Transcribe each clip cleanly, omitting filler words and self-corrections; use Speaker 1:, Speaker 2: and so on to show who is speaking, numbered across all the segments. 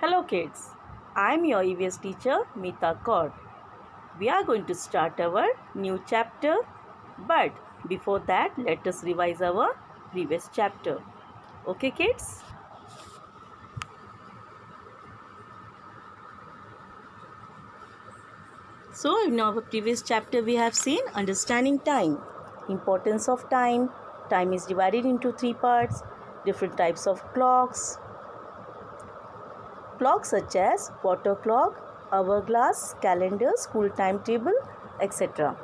Speaker 1: Hello kids, I am your EVS teacher Meeta Kaur. We are going to start our new chapter, but before that let us revise our previous chapter. Okay kids? So in our previous chapter we have seen understanding time, importance of time. Time is divided into three parts, different types of clocks. Clocks such as water clock, hourglass, calendar, school timetable, etc.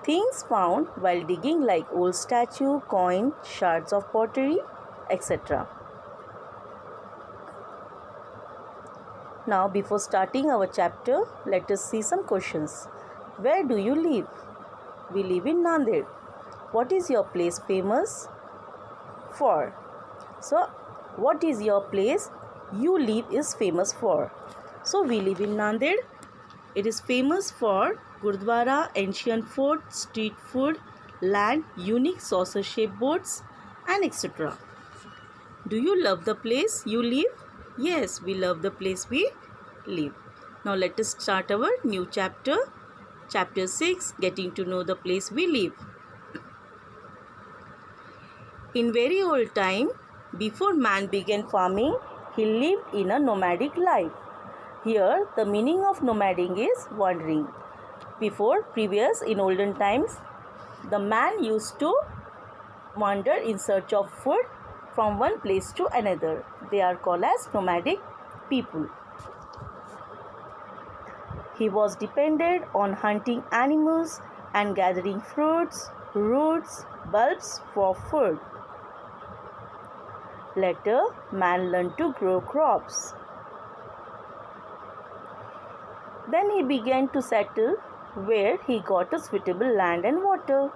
Speaker 1: Things found while digging like old statue, coin, shards of pottery, etc. Now before starting our chapter, let us see some questions. Where do you live? We live in Nanded. What is your place famous for? So, what is your place you live is famous for? So, we live in Nanded. It is famous for Gurdwara, ancient fort, street food, land, unique saucer-shaped boats, and etc. Do you love the place you live? Yes, we love the place we live. Now let us start our new chapter. Chapter 6, Getting to Know the Place We Live. In very old time, before man began farming, he lived in a nomadic life. Here, the meaning of nomadic is wandering. In olden times, the man used to wander in search of food from one place to another. They are called as nomadic people. He was dependent on hunting animals and gathering fruits, roots, bulbs for food. Later, man learned to grow crops. Then he began to settle where he got a suitable land and water.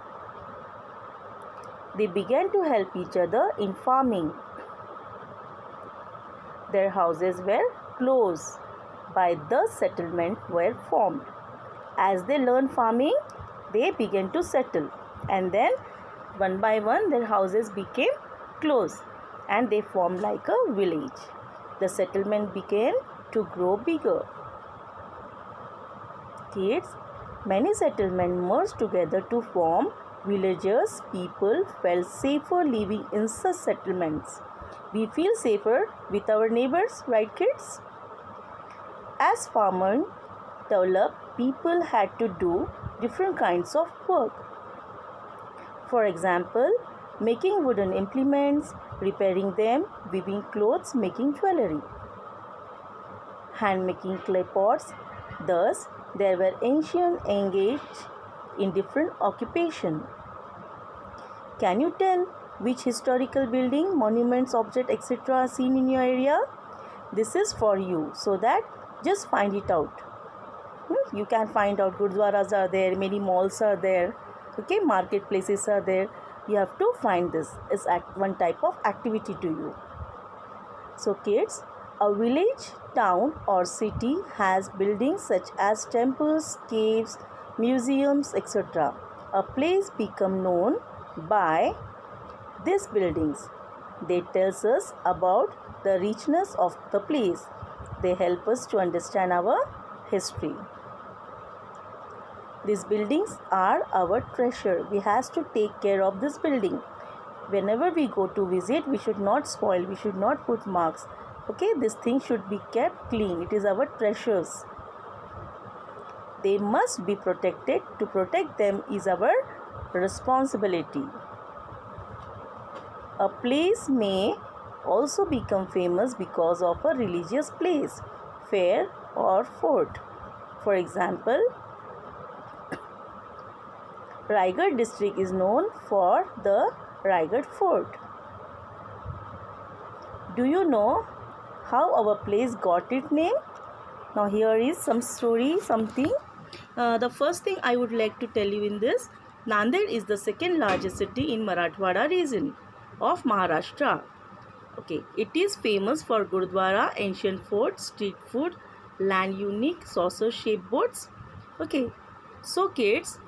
Speaker 1: They began to help each other in farming. Their houses were close by the settlement were formed. As they learned farming, they began to settle, and then one by one their houses became close and they formed like a village. The settlement began to grow bigger. Kids, many settlements merged together to form villages. People felt safer living in such settlements. We feel safer with our neighbors, right kids? As farmers developed, people had to do different kinds of work. For example, making wooden implements, repairing them, weaving clothes, making jewelry, hand making clay pots. Thus, there were ancients engaged in different occupations. Can you tell which historical building, monuments, objects, etc. are seen in your area? This is for you, so that just find it out. You can find out gurdwaras are there, many malls are there, okay, marketplaces are there. You have to find this. It's one type of activity to you. So kids, a village, town or city has buildings such as temples, caves, museums, etc. A place become known by these buildings. They tells us about the richness of the place. They help us to understand our history. These buildings are our treasure. We have to take care of this building. Whenever we go to visit, we should not spoil, we should not put marks. Okay, this thing should be kept clean. It is our treasures. They must be protected. To protect them is our responsibility. A place may also become famous because of a religious place, fair or fort. For example, Raigad district is known for the Raigad fort. Do you know how our place got its name? Now here is some story, something. The first thing I would like to tell you in this, Nanded is the second largest city in Marathwada region of Maharashtra. Okay, it is famous for Gurdwara, ancient fort, street food, land, unique saucer-shaped boats. Okay, so kids,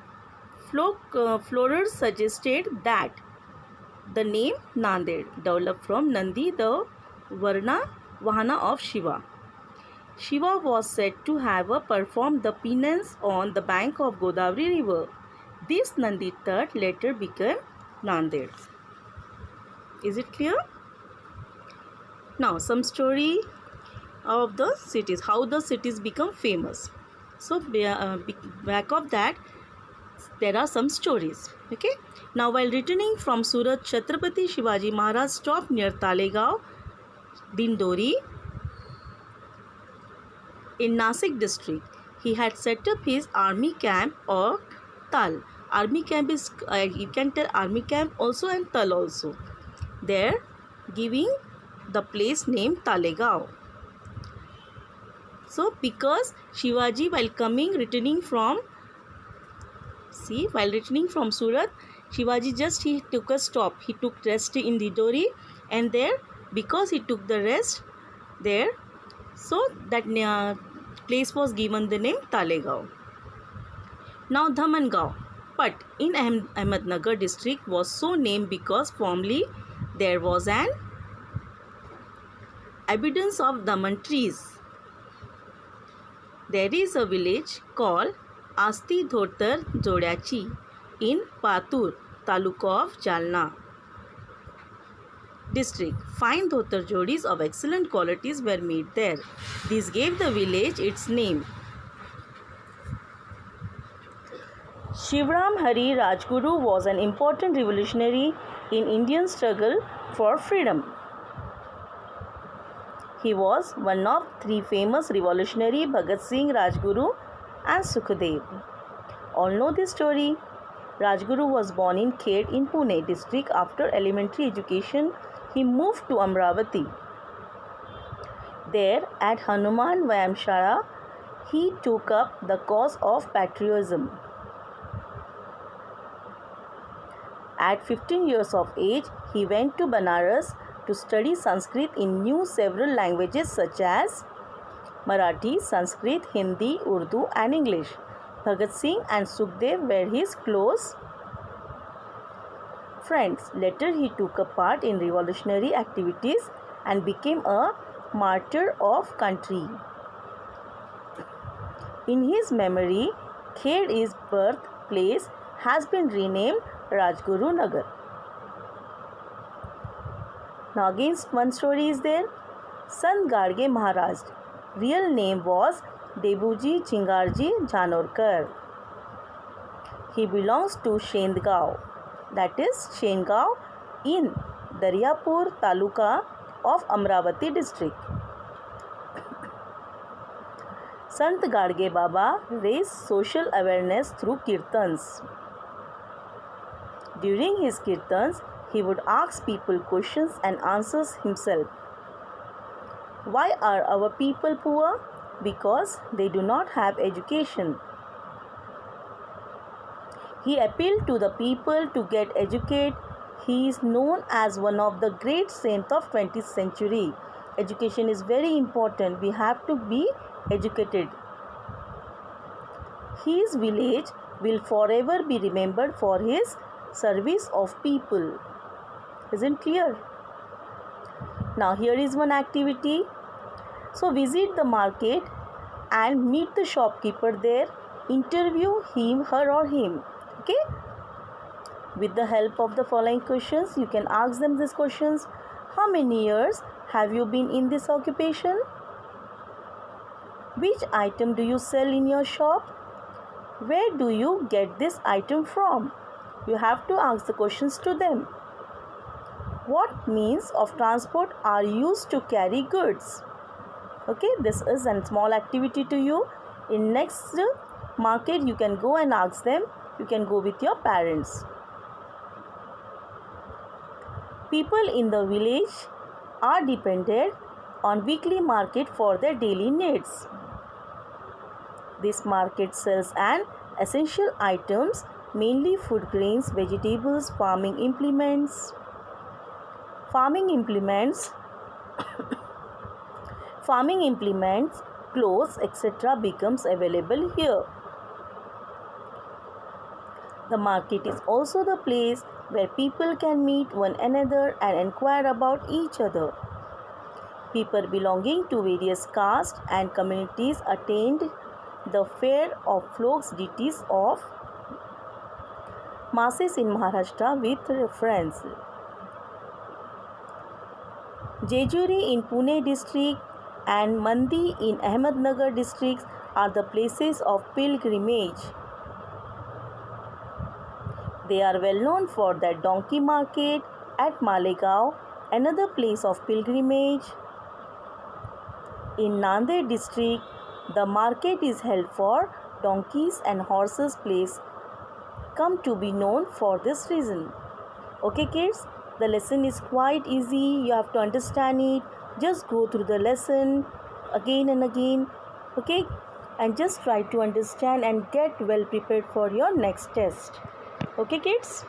Speaker 1: Florers suggested that the name Nanded developed from Nandi, the Varna Vahana of Shiva. Shiva was said to have performed the penance on the bank of Godavari river. This Nandi Tat later became Nanded. Is it clear? Now some story of the cities, how the cities become famous. So back of that there are some stories. Okay. Now while returning from Surat, Chhatrapati Shivaji Maharaj stopped near Talegaon, Dindori in Nasik district. He had set up his army camp or Tal. Army camp is you can tell army camp also and Tal also. There giving the place name Talegaon. So because Shivaji while returning from Surat, Shivaji he took a stop. He took rest in Dindori, and there because he took the rest there, so that place was given the name Talegaon. Now Dhamangao, but in Ahmednagar district was so named because formerly there was an abundance of Daman trees. There is a village called Asti Dhotar Jodyachi in Patur, Taluka of Jalna district. Fine dhotar jodis of excellent qualities were made there. This gave the village its name. Shivram Hari Rajguru was an important revolutionary in Indian struggle for freedom. He was one of three famous revolutionaries, Bhagat Singh, Rajguru and Sukhdev. All know this story. Rajguru was born in Khed in Pune district. After elementary education, he moved to Amravati. There at Hanuman Vyamshala, he took up the cause of patriotism. At 15 years of age, he went to Banaras to study Sanskrit and knew several languages such as Marathi, Sanskrit, Hindi, Urdu and English. Bhagat Singh and Sukhdev were his close friends. Later he took a part in revolutionary activities and became a martyr of country. In his memory, Khed's birthplace has been renamed Rajguru Nagar. Now again one story is there. Sant Gadge Maharaj. Real name was Debuji Chingarji Janorkar. He belongs to Shendgaon, that is Shengaon in Daryapur Taluka of Amravati district. Sant Gadge Baba raised social awareness through kirtans. During his kirtans, he would ask people questions and answers himself. Why are our people poor? Because they do not have education. He appealed to the people to get educated. He is known as one of the great saints of 20th century. Education is very important. We have to be educated. His village will forever be remembered for his service of people. Isn't clear? Now here is one activity. So visit the market and meet the shopkeeper there. Interview him, her or him. Okay? With the help of the following questions, you can ask them these questions. How many years have you been in this occupation? Which item do you sell in your shop? Where do you get this item from? You have to ask the questions to them. What means of transport are used to carry goods? Okay, this is a small activity to you. In next market, you can go and ask them. You can go with your parents. People in the village are dependent on weekly market for their daily needs. This market sells an essential items, mainly food grains, vegetables, farming implements, clothes, etc. becomes available here. The market is also the place where people can meet one another and inquire about each other. People belonging to various castes and communities attend the fair of folk deities of masses in Maharashtra with friends. Jejuri in Pune district and Mandi in Ahmednagar districts are the places of pilgrimage. They are well known for their donkey market at Malegaon, another place of pilgrimage. In Nanded district, the market is held for donkeys and horses place come to be known for this reason. Okay kids, the lesson is quite easy. You have to understand it. Just go through the lesson again and again. Okay, and just try to understand and get well prepared for your next test. Okay kids.